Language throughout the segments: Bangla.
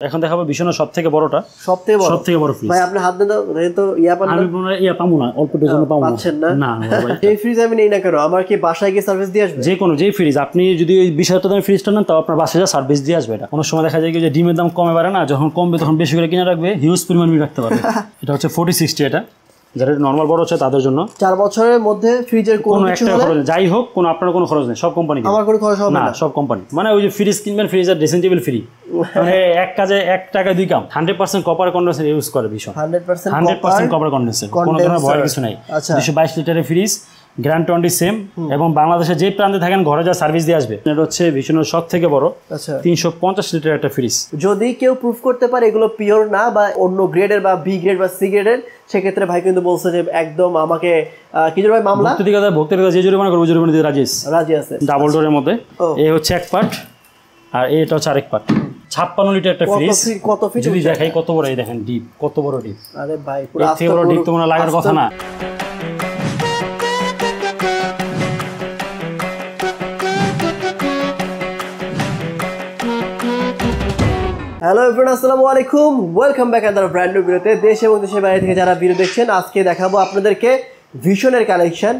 এখন দেখাবো বিছানার সবথেকে বড়টা, সবথেকে বড় ফ্রিজ। ভাই আপনি হাত দেন তো ইয়া পান না? আমি মনে হয় ইয়া পাবো না, অল্পটার জন্য পাবো না। পাচ্ছেন না? না ভাই, এই ফ্রিজ আমি নেই না কেন, আমার কি বাসায় গিয়ে সার্ভিস দিয়ে আসবে? যে কোনো যেই ফ্রিজ আপনি যদি ওই 20,000 দামের ফ্রিজটা নেন তাও আপনার বাসায় সার্ভিস দিয়ে আসবে। এটা কোনো সময় দেখা যায় কি যে ডিমের দাম কমে বাড়ে না, যখন কমবে তখন বেশি করে কিনে রাখবে, হিউজ পরিমাণ রাখতে পারবে। এটা হচ্ছে 4060, এটা যারা নরমাল বড় হচ্ছে তাদের জন্য। 4 বছরের মধ্যে ফ্রিজের কোনো একটা খরচ যাই হোক, কোনো আপনার কোনো খরচ নেই, সব কোম্পানি। আমার কোনো খরচ হবে না, সব কোম্পানি। মানে ওই যে ফ্রিজ কিনবেন, ফ্রিজের ড্রেসিং টেবিল ফ্রি, মানে এক কাজে 1 টাকা 2 কাম। 100% কপার কন্ডেন্সার ইউজ করে ভীষণ, 100% কপার কন্ডেন্সার, কোনো ধরনের ভয়ের কিছু নাই। 222 লিটারের ফ্রিজ, গ্যারান্টি অনলি সেম, এবং বাংলাদেশে যে প্রান্তে থাকেন ঘরে যা সার্ভিস দিয়ে আসবে। এটা হচ্ছে ভীষণের সব থেকে বড় 350 লিটার একটা ফ্রিজ। যদি কেউ প্রুফ করতে পারে এগুলো পিওর না বা অন্য গ্রেডের বা বি গ্রেড বা সি গ্রেডের, সেক্ষেত্রে ভাই কিন্তু বলছে যে একদম আমাকে কি ভাই মামলা ভক্তির যে জরিমানা করবো, জরিমানা দিতে রাজি আছে। ডাবল ডোরের মধ্যে এই হচ্ছে 1 পার্ট, আর এটা হচ্ছে আরেক পার্ট। 56 লিটার একটা ফ্রিজ। কত ফিট যদি দেখাই কত বড়, এই দেখেন ডিপ, কত বড় ডিপ। আরে ভাই পুরো এর থেকে বড় ডিপ তো মনে লাগার কথা না। হ্যালো এভরিওয়ান, আসসালামু আলাইকুম, ওয়েলকাম ব্যাক আদার ব্র্যান্ড নিউ ভিডিওতে। দেশ এবং দেশের বাইরে থেকে যারা ভিডিও দেখছেন, আজকে দেখাবো আপনাদেরকে ভিশনের কালেকশন।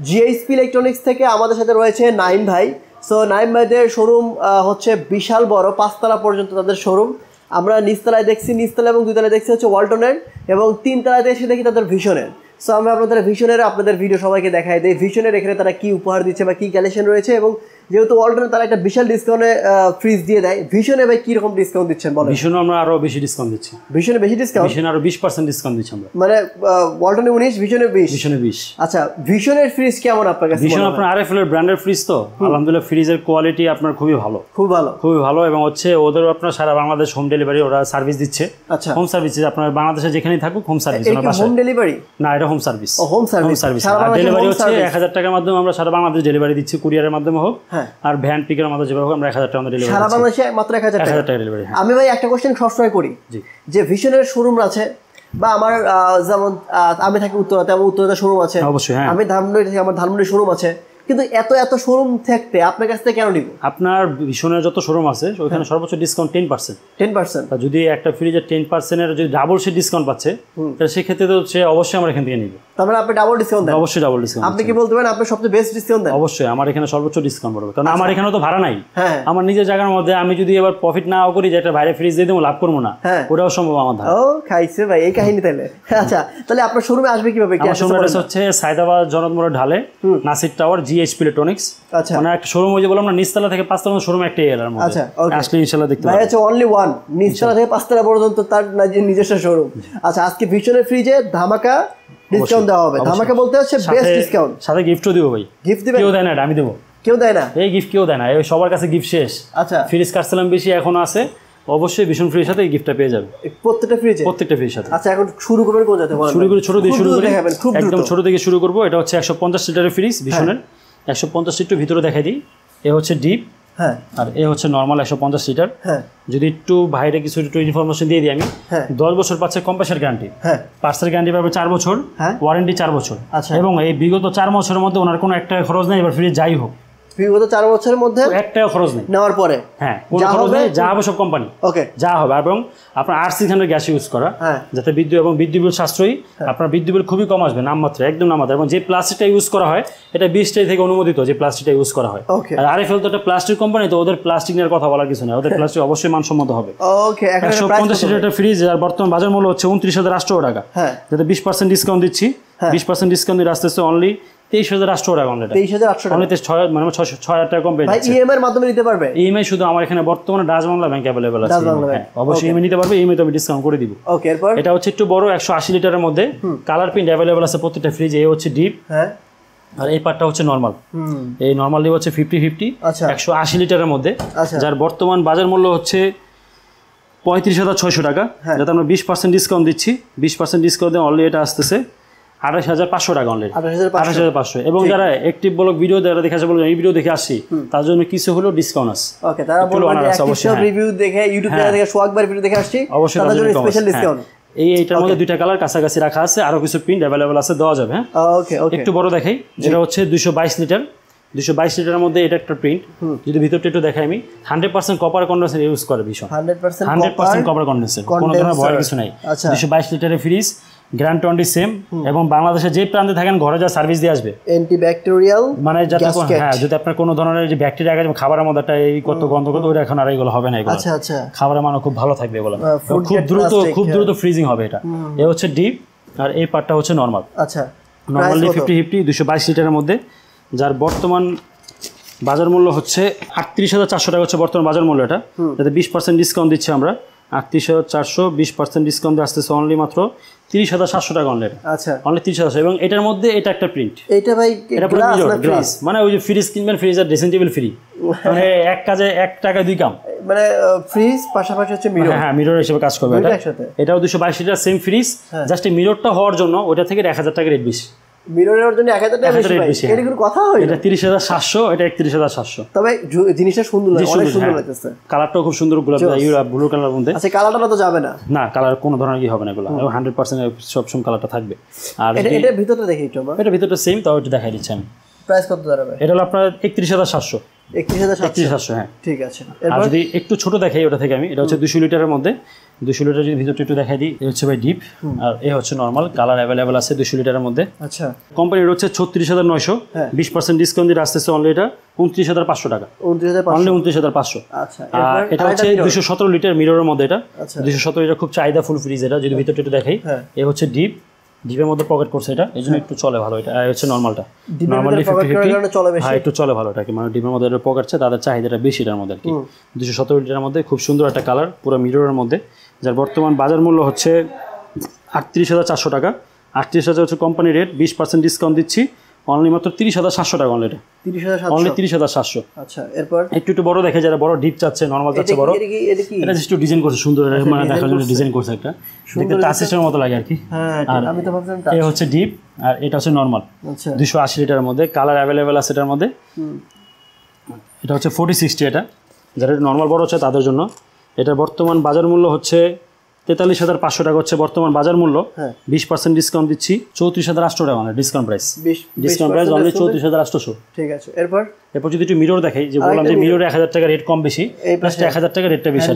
জিএসপি ইলেকট্রনিক্স থেকে আমাদের সাথে রয়েছে নাইম ভাই। সো নাইম ভাইদের শোরুম হচ্ছে বিশাল বড়, 5 তলা পর্যন্ত তাদের শোরুম। আমরা নিচতলায় দেখছি, নিচতলা এবং 2 তলায় দেখছি হচ্ছে ওয়ালটনের, এবং 3 তলায় এসে দেখি তাদের ভিশনের। সো আমরা আপনাদের ভিডিও সবাইকে দেখাই দিই ভিশনের এখানে তারা কি উপহার দিচ্ছে বা কি কালেকশন রয়েছে। এবং যেহেতু ওয়ালটনে তারা একটা বিশাল ডিসকাউন্টে ফ্রিজ দিয়ে দেয়, ভিশনে ভাই কি রকম ডিসকাউন্ট দিচ্ছেন বলেন? ভিশনে আমরা আরো বেশি ডিসকাউন্ট দিচ্ছি। ভিশনে বেশি ডিসকাউন্ট? ভিশনে আরো 20% ডিসকাউন্ট দিচ্ছি আমরা। মানে ওয়ালটনে 19, ভিশনে 20? ভিশনে 20। আচ্ছা, ভিশনের ফ্রিজ কেমন আপনার কাছে? ভিশন আপনার আরএফএল এর ব্র্যান্ডের ফ্রিজ, তো আলহামদুলিল্লাহ ফ্রিজের কোয়ালিটি আপনার খুবই ভালো, খুবই ভালো। এবং হচ্ছে ওদের আপনার সারা বাংলাদেশ হোম ডেলিভারি ওরা সার্ভিস দিচ্ছে। আচ্ছা, হোম সার্ভিস আপনার বাংলাদেশে যেখানেই থাকুক হোম সার্ভিস। হোম ডেলিভারি না, এটা home service. Home service. Delivery হচ্ছে 1000 টাকার মাধ্যমে আমরা সারা বাংলাদেশ ডেলিভারি দিচ্ছি, কুরিয়ারের মাধ্যমে হোক আর ভ্যান পিকের মাধ্যমে যেভাবে আমরা 1000 টাকা ডেলিভারি সারা বাংলাদেশে মাত্র 1000 টাকা ডেলিভারি। আমি ভাই একটা কোশ্চেন সবসময় করি, যে ভিশনের শোরুম আছে বা আমার যেমন আমি থাকি উত্তরাতে, আমার উত্তরাতে শোরুম আছে, অবশ্যই আমি ধানমন্ডি থাকি, আমার ধানমন্ডি শোরুম আছে, কিন্তু এত শোরুম থাকতে আপনার কাছ থেকে কেন নিব? আপনার ভিশনের যত শোরুম আছে ওখানে সর্বোচ্চ ডিসকাউন্ট 10%। যদি একটা ফ্রিজের 10% এর যদি ডাবল সে ডিসকাউন্ট পাচ্ছে, তাহলে সেক্ষেত্রে তো সে অবশ্যই আমার এখান থেকে নিবে। তার মানে আপনি ডাবল ডিসকাউন্ট দেন? অবশ্যই ডাবল ডিসকাউন্ট। আপনি কি বলতে পারেন আপনি সবচেয়ে বেস্ট ডিসকাউন্ট দেন? অবশ্যই আমার এখানে সর্বোচ্চ ডিসকাউন্ট পড়বে, কারণ আমার এখানে তো ভাড়া নাই। আমার নিজের জায়গার মধ্যে আমি যদি এবার প্রফিট নাও করি যে একটা বাইরে ফ্রিজ দিয়ে দেবো, লাভ করবো না, ওটাও সম্ভব আমার ধারণা। ও খাইছে ভাই এই কাহিনী তাহলে। আচ্ছা, তাহলে আপনার শোরুমে আসবে কিভাবে? আমার শোরুম হচ্ছে সায়দাবাদ জনতা মোড়ের ঢালে নাসির টাওয়ার, জিএসপি ইলেকট্রনিক্স। আচ্ছা, মানে একটা শোরুম ওই যে বললাম না, নিচতলা থেকে 5 তলা শোরুম একটা এলার মধ্যে। আচ্ছা, আসলে ইনশাআল্লাহ দেখতে পাবেন। ভাই আছে অনলি ওয়ান, নিচতলা থেকে 5 তলা পর্যন্ত তার নিজস্ব শোরুম। আচ্ছা, আজকে ভিশনের ফ্রিজে ধামাকা ডিসকাউন্ট দেওয়া হবে। ধামাকা বলতে হচ্ছে বেস্ট ডিসকাউন্ট, সাথে গিফটও দিব ভাই। গিফট দিবেন? কেউ দেয় না, আমি দেব। কেউ দেয় না এই গিফট? কেউ দেয় না, এই সবার কাছে গিফট শেষ। আচ্ছা, ফ্রিজ কাটছিলাম বেশি, এখনো আছে, অবশ্যই ভীষণ ফ্রিজের সাথে এই গিফটটা পেয়ে যাবে প্রত্যেকটা ফ্রিজে, প্রত্যেকটা ফ্রিজের সাথে। আচ্ছা, এখন শুরু করবেন কোন জায়গা থেকে? শুরু করি ছোট দিয়ে শুরু করি, একদম ছোট থেকে শুরু করব। এটা হচ্ছে 150 লিটারের ফ্রিজ ভিশনের। 150 লিটার ভিতরে দেখাই দিই। এ হচ্ছে ডিপ, আর এ হচ্ছে নরমাল 150 লিটার। যদি একটু বাইরে কিছু একটু ইনফরমেশন দিয়ে দিই আমি, 10 বছর পাচ্ছে কম্প্রেসার গ্যারান্টি, পার্সেল গ্যারান্টি পাবে 4 বছর, ওয়ারেন্টি 4 বছর। এবং এই বিগত 4 বছরের মধ্যে ওনার কোনো একটা খরচ নেই। এবার ফ্রিজ যাই হোক, বিগত 4 বছরের মধ্যে একটা খরচ নেই নেওয়ার পরে, কোনো খরচ নেই, যা হবে সব কোম্পানি যা হবে। এবং আপনার 8-600 গ্যাস ইউজ করা, যাতে বিদ্যুৎ এবং বিদ্যুৎ বিল সাশ্রয়ী, আপনার বিদ্যুৎ বিল খুবই কম আসবে, নামমাত্র, একদম নামমাত্র। এবং যে প্লাস্টিকটা ইউজ করা হয় এটা 20 থেকে অনুমোদিত, যে প্লাস্টিকটা ইউজ করা হয়। আর আরএফএল তো একটা প্লাস্টিক কোম্পানি, তো ওদের প্লাস্টিক নিয়ে কথা বলার কিছু নেই, ওদের প্লাস্টিক অবশ্যই মানসম্মত হবে। 150 লিটার ফ্রিজ, আর বর্তমান বাজার মূল্য হচ্ছে 29,800 টাকা, যাতে 20% ডিসকাউন্ট দিচ্ছি। 20% ডিসকাউন্ট দিয়ে আসতেছে অনলি 23,800 টাকা। 23,800 মানে 6,000 টাকা কম পেয়ে যাচ্ছে। ইএমআই এর মাধ্যমে নিতে পারবে? ইএমআই শুধু আমার এখানে বর্তমানে ডাচ বাংলা ব্যাংক अवेलेबल আছে। অবশ্যই ইএমআই নিতে পারবে, ইএমআই তো আমি ডিসকাউন্ট করে দিব। ওকে, এরপর এটা হচ্ছে একটু বড় 180 লিটারের মধ্যে, কালার প্রিন্ট अवेलेबल আছে প্রত্যেকটা ফ্রিজে। এই হচ্ছে ডিপ, আর এই পার্টটা হচ্ছে নরমাল। এই নরমাল ডিপ হচ্ছে 50-50 180 লিটারের মধ্যে, যার বর্তমান বাজার মূল্য হচ্ছে 35,600 টাকা, যাতে আমরা 20% ডিসকাউন্ট দিচ্ছি। 20% ডিসকাউন্ট দিয়ে অলরেডি এটা আসতেছে 28,500 টাকা অনলাইন, 28,500। এবং যারা অ্যাক্টিভ ব্লগ ভিডিও যারা দেখে আসে, বলে এই ভিডিও দেখে আসছি, তার জন্য কিছু হলেও ডিসকাউন্ট আছে। ওকে, তারা বলবেন যে অ্যাকটিভ রিভিউ দেখে, ইউটিউব থেকে সোয়াকবার ভিডিও দেখে আসছি, তাদের জন্য স্পেশাল ডিসকাউন্ট। এইটার মধ্যে 2টা কালার কাছাকাছি রাখা আছে, আরো কিছু প্রিন্ট अवेलेबल আছে, দেওয়া যাবে। ওকে, একটু বড় দেখাই। যেটা হচ্ছে 222 লিটার 222 লিটারের মধ্যে এটা একটা প্রিন্ট। যদি ভিতরটা একটু দেখাই আমি, 100% কপার কন্ডেন্সার ইউজ করে ভীষণ, 100% কপার কন্ডেন্সার, কোনো ধরনের ভয়ের কিছু নাই। 222 লিটারের ফ্রিজ, গ্যারান্টি সেম, এবং বাংলাদেশে যে প্রান্তে থাকেন ঘরে যা সার্ভিস দিয়ে আসবে, অ্যান্টিব্যাকটেরিয়াল, মানে যাতে যদি আপনার কোনো ধরনের যে ব্যাকটেরিয়া আছে খাবারের মধ্যে একটা এই কত গন্ধ করতে, ওটা এখন আর এগুলো হবে না। এগুলো খাবারের মান খুব ভালো থাকবে, এগুলো খুব দ্রুত ফ্রিজিং হবে। এটা এ হচ্ছে ডিপ, আর এই পার্টটা হচ্ছে নর্মাল। নর্মালি 50-50 222 লিটারের মধ্যে, যার বর্তমান বাজার মূল্য হচ্ছে 38,400 টাকা হচ্ছে বর্তমান বাজার মূল্য। এটা যাতে 20% ডিসকাউন্ট দিচ্ছে আমরা, 38,400, 20% ডিসকাউন্ট আসতেছে অনলি মাত্র 30,700 টাকা অনলি। অনলি 30,000। এবং এটার মধ্যে এটা একটা প্রিন্ট, এটা ভাই গ্লাস, মানে ওই যে ফ্রিজ কিনবেন, ফ্রিজ আর ড্রেসিং টেবিল ফ্রি, মানে এক কাজে 1 টাকা 2 কাম, মানে ফ্রিজ পাশাপাশি হচ্ছে মিরর। হ্যাঁ, মিরর হিসেবে কাজ করবে এটা। এটাও 222 লিটার সেম ফ্রিজ, জাস্ট মিররটা হওয়ার জন্য ওটা থেকে 1000 টাকা রেট বেশি। মিররের জন্য 1000 টাকা বেশি, এটা কোনো কথা হয়? এটা 30,700, এটা 31,700। তবে জিনিসটা সুন্দর লাগে, অনেক সুন্দর লাগতেছে। কালারটাও খুব সুন্দর, ব্লু কালার মধ্যে। আচ্ছা, কালারটা তো যাবে না? না, কালার কোনো ধরনের কি হবে না, এগুলো 100% সবসময় কালারটা থাকবে। আর এটা ভিতরটা দেখি একটু, এটা ভিতরটা সেম, তাও একটু দেখাই দিচ্ছি আমি। প্রাইস কত দাঁড়াবে? এটা হলো আপনার 31,700। 31,700, হ্যাঁ, ঠিক আছে। আর যদি একটু ছোট দেখাই ওটা থেকে আমি, এটা হচ্ছে 200 লিটারের মধ্যে। 200 লিটার যদি ভিতরটা একটু দেখাই দিই, এই হচ্ছে ভাই ডিপ, আর এই হচ্ছে নর্মাল। কালার অ্যাভেলেবেল আছে 200 লিটারের মধ্যে। আচ্ছা, কোম্পানির হচ্ছে 36,900, 20% ডিসকাউন্ট দিয়ে আসতেছে অনলি এটা 29,500 টাকা, অনলি 29,500। আচ্ছা, আর এটা হচ্ছে 217 লিটার মিররের মধ্যে। এটা 217 লিটার, খুব চাহিদা ফুল ফ্রিজ। এটা যদি ভিতরটা একটু দেখাই, এই হচ্ছে ডিপ, ডিপের মধ্যে পকেট করছে এটা, এই জন্য একটু চলে ভালো। এটা হচ্ছে নর্মালটা, নর্মালি 50-50, হ্যাঁ একটু চলে ভালো। এটা কি মানে ডিপের মধ্যে পকেট আছে, তাদের চাহিদাটা বেশি এটার মধ্যে আর কি। 217 লিটারের মধ্যে খুব সুন্দর একটা কালার, পুরো মিররের মধ্যে, যার বর্তমান বাজার মূল্য হচ্ছে 38,400 টাকা। 38,000 হচ্ছে কোম্পানি রেট, 20% ডিসকাউন্ট দিচ্ছি অনলি মাত্র 30,700 টাকা। অনলি এটা 30,700। আচ্ছা, এরপর একটু বড় দেখে, যারা বড় ডিপ চাচ্ছে, নরমাল চাচ্ছে বড়, এটা জাস্ট একটু ডিজাইন করছে সুন্দর, মানে দেখার জন্য ডিজাইন করছে, একটা দেখতে টাচের মতো লাগে আর কি। আর আমি তো ভাবছিলাম এই হচ্ছে ডিপ, আর এটা হচ্ছে নরমাল। আচ্ছা, 280 লিটারের মধ্যে, কালার অ্যাভেলেবেল আছে এটার মধ্যে। এটা হচ্ছে 40-60, এটা যারা নরমাল বড় হচ্ছে তাদের জন্য। এটা বর্তমান বাজার মূল্য হচ্ছে 43,500 টাকা হচ্ছে বর্তমান বাজার মূল্য। 20% ডিসকাউন্ট দিচ্ছি 34,800 টাকা, মানে discount price. Discount price only 34,800। ঠিক আছে, এরপর যদি একটু মিরর দেখাই, যে বললাম যে মিররে 1000 টাকা রেট কম বেশি, জাস্ট 1000 টাকা রেটটা বেশি।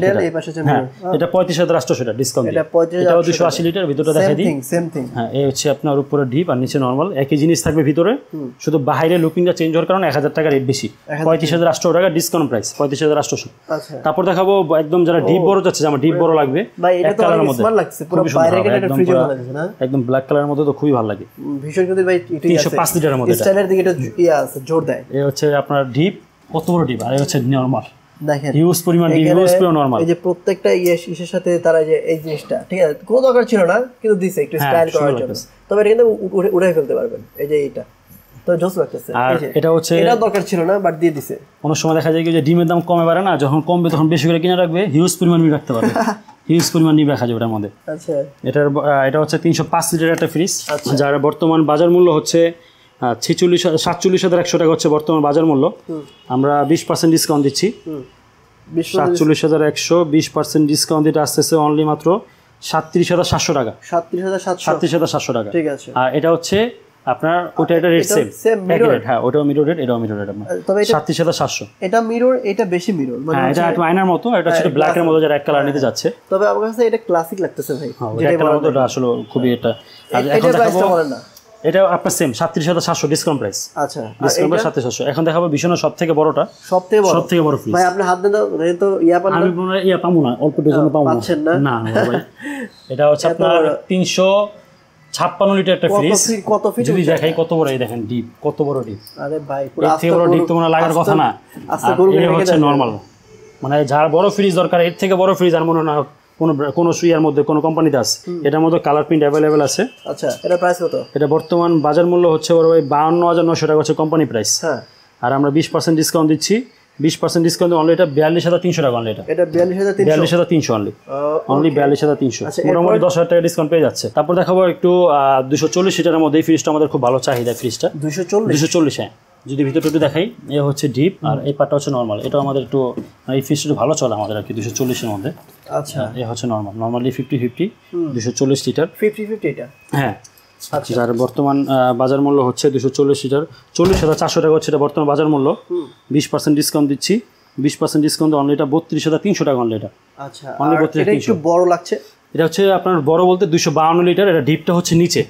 হ্যাঁ, এটা 35,800 টাকা ডিসকাউন্ট। এটাও 280 লিটার, ভিতরটা দেখাই দিই। হ্যাঁ, এই হচ্ছে আপনার উপরে ডিপ আর নিচে নরমাল, একই জিনিস থাকবে ভিতরে, শুধু বাইরে লুকিংটা চেঞ্জ হওয়ার কারণে 1000 টাকা রেট বেশি। 35,800 টাকা ডিসকাউন্ট প্রাইস, 35,800। তারপর দেখাবো একদম যারা ডিপ বড় চাচ্ছে, আমার ডিপ বড় লাগবে, কালারের মধ্যে একদম ব্ল্যাক কালারের মধ্যে, তো খুবই ভালো লাগে ভীষণ। 305 লিটারের মধ্যে, স্টাইলের দিকে এটা জোর দেয়। এই হচ্ছে আপনার ডিপ, কত বড় ডিপ, আর এই হচ্ছে নরমাল। দেখেন হিউজ পরিমাণ ডিপ, হিউজ পরিমাণ নরমাল। এই যে প্রত্যেকটা ইসের সাথে তারা যে এই জিনিসটা, ঠিক আছে, কোনো দরকার ছিল না, কিন্তু দিছে একটু স্টাইল করার জন্য। তবে এটা কিন্তু উড়াই ফেলতে পারবেন, এই যে এটা তো জোস লাগতেছে। আর এটা হচ্ছে, এটা দরকার ছিল না, বাট দিয়ে দিছে। কোনো সময় দেখা যায় কি যে ডিমের দাম কমে বাড়ে না, যখন কমবে তখন বেশি করে কিনে রাখবে, হিউজ পরিমাণ ডিম রাখতে পারবে, হিউজ পরিমাণ ডিম রাখা যাবে এটার মধ্যে। আচ্ছা, এটা হচ্ছে 305 লিটার একটা ফ্রিজ, যার বর্তমান বাজার মূল্য হচ্ছে 47,100 টাকা হচ্ছে বর্তমান বাজার মূল্য। আমরা 20% ডিসকাউন্ট দিচ্ছি, 47,100, 20% ডিসকাউন্ট দিতে আসতেছে অনলি মাত্র 37,700 টাকা। 37,700 টাকা, ঠিক আছে। আর এটা হচ্ছে আপনার ওটা, এটা রেট সেম রেট। হ্যাঁ, ওটাও মিরর রেট, এটাও মিরর রেট আপনার 37,700। এটা মিরর, এটা বেশি মিরর, মানে এটা একটু আয়নার মতো, এটা ছিল ব্ল্যাক এর মতো, যারা এক কালার নিতে যাচ্ছে। তবে আমার কাছে এটা ক্লাসিক লাগতেছে ভাই, যেটা কালার মতো, এটা আসলে খুবই এটা। আর এখন দেখাবো, এটা আপনার সেম 37,700 ডিসকাউন্ট প্রাইস। আচ্ছা, ডিসকাউন্ট 37,700। এখন দেখাবো ভীষণ সবথেকে বড়টা, সবথেকে বড় ফ্রিজ। ভাই আপনি হাত দেন তো, আমি মনে হয় পাবো না, অল্প ডজন পাবো না ভাই। এটা হচ্ছে আপনার 356 লিটার একটা ফ্রিজ। কত ফিট যদি দেখাই, কত বড়, এই দেখেন ডিপ, কত বড় ডিপ। আরে ভাই, পুরো এর থেকে বড় ডিপ তো মনে লাগার কথা না। এটা হচ্ছে নরমাল, মানে যার বড় ফ্রিজ দরকার, এর থেকে বড় ফ্রিজ আর মনে না কোনো সুইয়ার মধ্যে, কোনো কোম্পানিতে আছে। এটার মধ্যে কালার প্রিন্ট অ্যাভেলেবেল আছে। আচ্ছা, এটা প্রাইস কত? এটা বর্তমান বাজার মূল্য হচ্ছে বড় ভাই 52,900 টাকা হচ্ছে কোম্পানি প্রাইস। হ্যাঁ, আর আমরা 20% ডিসকাউন্ট দিচ্ছি, 20% ডিসকাউন্ট অনলি এটা 42,300 টাকা। অনলি এটা 42,300 অনলি 42,300, মোটামুটি 10,000 টাকা ডিসকাউন্ট পেয়ে যাচ্ছে। তারপর দেখাবো একটু 240 লিটারের মধ্যে, এই ফ্রিজটা আমাদের খুব ভালো চাহিদা ফ্রিজটা। 240, হ্যাঁ। যদি ভিতরটা একটু দেখাই, এ হচ্ছে ডিপ, আর এই পার্টটা হচ্ছে নর্মাল। এটা আমাদের একটু, এই ফ্রিজটা ভালো চলে আমাদের আর কি 240-এর মধ্যে। আচ্ছা, এ হচ্ছে নর্মাল, নর্মালি 50-50, 240 লিটার 50-50 এটা। হ্যাঁ, যার বর্তমান বাজার মূল্য হচ্ছে 240 লিটার 40,400 টাকা হচ্ছে, এটা বর্তমান বাজার মূল্য। 20% ডিসকাউন্ট দিচ্ছি, 20% ডিসকাউন্ট অনলি এটা 32,300 টাকা অনলি এটা। আচ্ছা, এটা একটু বড় লাগছে। এটা হচ্ছে আপনার বড় বলতে 252 লিটার, এটা ডিপটা হচ্ছে নিচে,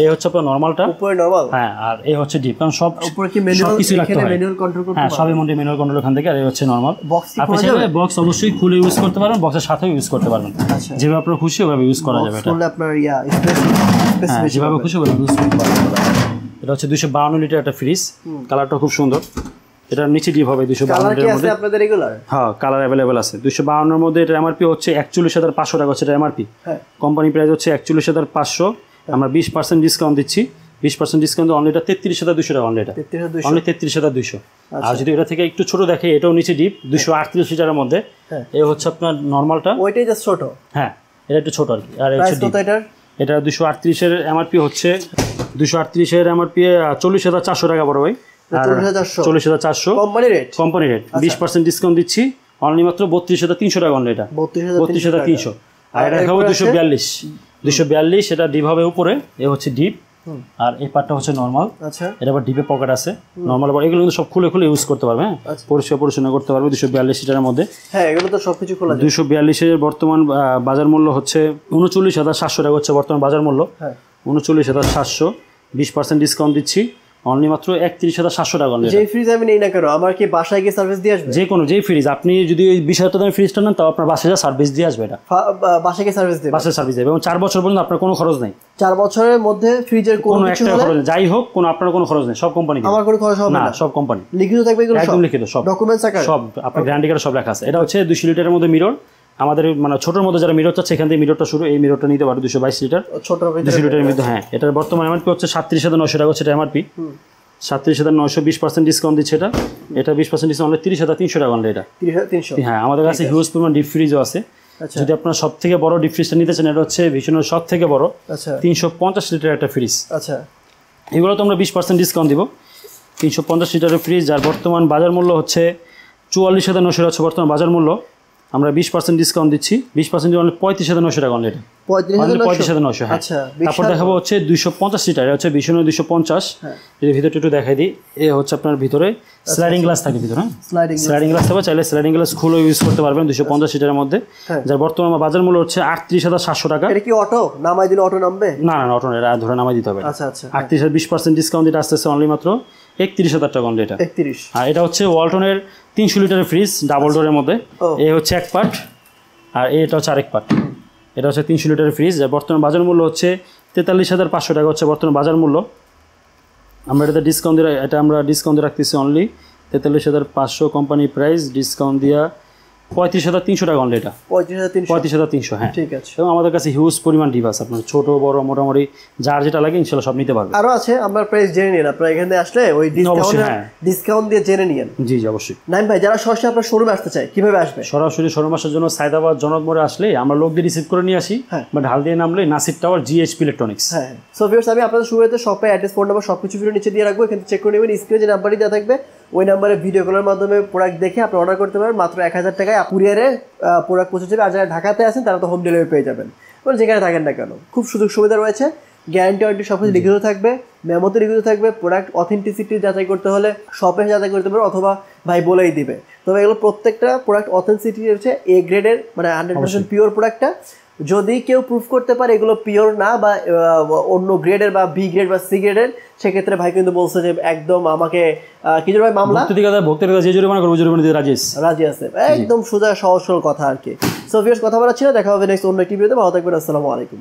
এই হচ্ছে আপনার নরমালটা, উপরে নরমাল, হ্যাঁ, আর এই হচ্ছে ডিপ, কারণ সব উপরে কি ম্যানুয়াল, কিছু লাগতে হয়, ম্যানুয়াল কন্ট্রোল করতে, হ্যাঁ, সবই মধ্যে ম্যানুয়াল কন্ট্রোল এখান থেকে। আর এই হচ্ছে নরমাল। আপনি চাইলে বক্স অবশ্যই খুলে ইউজ করতে পারবেন, বক্সের সাথেও ইউজ করতে পারবেন, যেভাবে আপনার খুশি ওভাবে ইউজ করা যাবে। এটা আপনার যেভাবে খুশি ওভাবে ইউজ করতে পারবেন। এটা হচ্ছে 252 লিটার একটা ফ্রিজ, কালারটা খুব সুন্দর। এটার নিচে ডিপ হবে 252 লিটারের মধ্যে। আপনাদের রেগুলার, হ্যাঁ, কালার अवेलेबल আছে। 252 এর মধ্যে এটা এমআরপি হচ্ছে 41,500 টাকা হচ্ছে এটা এমআরপি। কোম্পানি প্রাইস হচ্ছে 41,500, আমরা 20% ডিসকাউন্ট দিচ্ছি। 20% ডিসকাউন্ট অনলি এটা 33,200 টাকা অনলি এটা, অনলি 33,200। আর যদি এটা থেকে একটু ছোট দেখে, এটাও নিচে ডিপ 238 লিটারের মধ্যে। এই হচ্ছে আপনার নরমালটা, ওইটাই জাস্ট ছোট, হ্যাঁ, এটা একটু ছোট আর কি। আর এটা 238 এর এমআরপি হচ্ছে 238 এর এমআরপি 40,400 টাকা বড় ভাই, 40,400 কোম্পানি রেট। 20% ডিসকাউন্ট দিচ্ছি, অনলি মাত্র 32,300 টাকা অনলি এটা, 32,300। আর এটা দেখাবো 242, এটা ডিপ হবে উপরে, এ হচ্ছে ডিপ, আর এই পার্টটা হচ্ছে নরমাল। আচ্ছা, এটা আবার ডিপে পকেট আছে, নরমাল। আবার এগুলো কিন্তু সব খুলে খুলে ইউজ করতে পারবে, হ্যাঁ, পরিষ্কার পরিচ্ছন্ন করতে পারবে। 242 লিটারের মধ্যে, হ্যাঁ, এগুলো তো সবকিছু খোলা যায়। 242 এর বর্তমান বাজার মূল্য হচ্ছে 39,700 টাকা হচ্ছে বর্তমান বাজার মূল্য। 39,700, 20% ডিসকাউন্ট দিচ্ছি, অনলি মাত্র 31,700 টাকা। যে ফ্রিজ আমি নেই না কেন, আমার কি বাসায় গিয়ে সার্ভিস দিয়ে আসবে? যে কোনো যেই ফ্রিজ আপনি যদি ওই 20,000 টাকার ফ্রিজটা নেন, তাও আপনার বাসায় সার্ভিস দিয়ে আসবে। এটা বাসায় গিয়ে সার্ভিস দেবে, বাসায় সার্ভিস দেবে, এবং 4 বছর পর্যন্ত আপনার কোনো খরচ নেই। 4 বছরের মধ্যে ফ্রিজের কোনো একটা খরচ নেই, যাই হোক, কোনো আপনার কোনো খরচ নেই, সব কোম্পানি। আমার কোনো খরচ হবে না, সব কোম্পানি লিখিত থাকবে, এগুলো একদম লিখিত, সব ডকুমেন্টস আকারে, সব আপনার গ্যারান্টি কার্ডে সব লেখা আছে। এটা হচ্ছে 200 লিটারের মধ্যে মিরর, আমাদের মানে ছোটোর মধ্যে যারা মিরর চাচ্ছে এখান থেকে মিররটা শুরু। এই মিররটা নিতে পারে 222 লিটার, ছোট 200 লিটারের মধ্যে। হ্যাঁ, এটার বর্তমান এমআরপি হচ্ছে 37,900 টাকা হচ্ছে এটা এমআরপি, 37,900। 20% ডিসকাউন্ট দিচ্ছে এটা 20% ডিসকাউন্ট হলে 30,300 টাকা অনলি এটা, 30,300। হ্যাঁ, আমাদের কাছে হিউজ পরিমাণ ডিপ ফ্রিজও আছে। যদি আপনার সব থেকে বড় ডিপ ফ্রিজটা নিতে চান, এটা হচ্ছে ভীষণের সব থেকে বড়, 350 লিটার একটা ফ্রিজ। আচ্ছা, এগুলো তো আমরা 20% ডিসকাউন্ট দিব। 350 লিটারের ফ্রিজ, যার বর্তমান বাজার মূল্য হচ্ছে 44,900 হচ্ছে বর্তমান বাজার মূল্য, আমরা 20% ডিসকাউন্ট দিচ্ছি। 20% অনলি 35,900 টাকা অনলি এটা, 35,900। হ্যাঁ, তারপর দেখাবো হচ্ছে 250 লিটার, এটা হচ্ছে ভীষণ 250। যদি ভিতরটা একটু দেখাই দিই, এ হচ্ছে আপনার ভিতরে স্লাইডিং গ্লাস থাকে ভিতরে, হ্যাঁ, স্লাইডিং গ্লাস থাকবে, চাইলে স্লাইডিং গ্লাস খুলে ইউজ করতে পারবেন 250 লিটারের মধ্যে। যার বর্তমান বাজার মূল্য হচ্ছে 38,700 টাকা। এটা কি অটো নামাই দিলে অটো নামবে? না, অটো এটা ধরে নামাই দিতে হবে। আচ্ছা আচ্ছা, 38,000 20% ডিসকাউন্ট দিতে আসতেছে অনলি মাত্র 31,000 টাকা অনলি এটা। 31। আর এটা হচ্ছে ওয়ালটনের 300 লিটারের ফ্রিজ, ডাবল ডোরের মধ্যে। এই হচ্ছে এক পার্ট, আর এটা হচ্ছে আরেক পার্ট। এটা হচ্ছে 300 লিটারের ফ্রিজ, যার বর্তমান বাজার মূল্য হচ্ছে 43,500 টাকা হচ্ছে বর্তমান বাজার মূল্য। আমরা এটাতে ডিসকাউন্ট দিয়ে ডিসকাউন্ট রাখতেছি অনলি 43,500 কোম্পানি প্রাইস, ডিসকাউন্ট দিয়া 35,300 টাকা অনলি এটা, 35,300। হ্যাঁ, ঠিক আছে। এবং আমাদের কাছে হিউজ পরিমাণ ডিভাইস, আপনার ছোট বড় মোটামুটি যার যেটা লাগে ইনশাআল্লাহ সব নিতে পারবেন। আরো আছে, আমরা প্রাইস জেনে নিন, আপনারা এখানে আসলে ওই ডিসকাউন্ট দিয়ে জেনে নিন। জি জি, অবশ্যই। নাইম ভাই, যারা সরাসরি আপনার শোরুমে আসতে চায় কিভাবে আসবে? সরাসরি শোরুম আসার জন্য সায়দাবাদ জনক মোড়ে আসলে আমরা লোক দিয়ে রিসিভ করে নিয়ে আসি, বা ঢাল দিয়ে নামলে নাসির টাওয়ার জিএইচপি ইলেকট্রনিক্স। হ্যাঁ, সো ভিউয়ার্স, আমি আপনাদের শুরুতে শপে অ্যাড্রেস, ফোন নাম্বার সবকিছু ভিডিও নিচে দিয়ে রাখবো, এখানে চেক করে নেবেন। স্ক্রিনে যে নাম্বারটি দেওয়া থাকবে ওই নাম্বারে ভিডিও কলের মাধ্যমে প্রোডাক্ট দেখে আপনি অর্ডার করতে পারেন। মাত্র 1000 টাকায় কুরিয়ারে প্রোডাক্ট পৌঁছে যাবে। আর যারা ঢাকাতে আছেন তারা তো হোম ডেলিভারি পেয়ে যাবেন, মানে যেখানে থাকেন না কেন। খুব সুযোগ সুবিধা রয়েছে, গ্যারান্টি ওয়ারেন্টি সব কিছু লিখিত থাকবে, মেমোতে লিখিত থাকবে। প্রোডাক্ট অথেন্টিসিটি যাচাই করতে হলে শপে যাচাই করতে পারবে, অথবা ভাই বলেই দিবে। তবে এগুলো প্রত্যেকটা প্রোডাক্ট অথেন্টিসিটি হচ্ছে এ গ্রেডের, মানে 100% পিওর প্রোডাক্টটা। যদি কেউ প্রুফ করতে পারে এগুলো পিওর না, বা অন্য গ্রেডের বা বি গ্রেড বা সি গ্রেডের, সেক্ষেত্রে ভাই কিন্তু বলছে যে একদম আমাকে কি ভাই মামলা ভক্তের যে জরিমানা করবো জরিমানা দিতে রাজি আছে, একদম সোজা সহজ সরল কথা আর কি। সো ভিউয়ার্স, কথা বলা ছিল, দেখা হবে নেক্সট অন্য একটি ভিডিওতে। ভালো থাকবেন, আসসালামু আলাইকুম।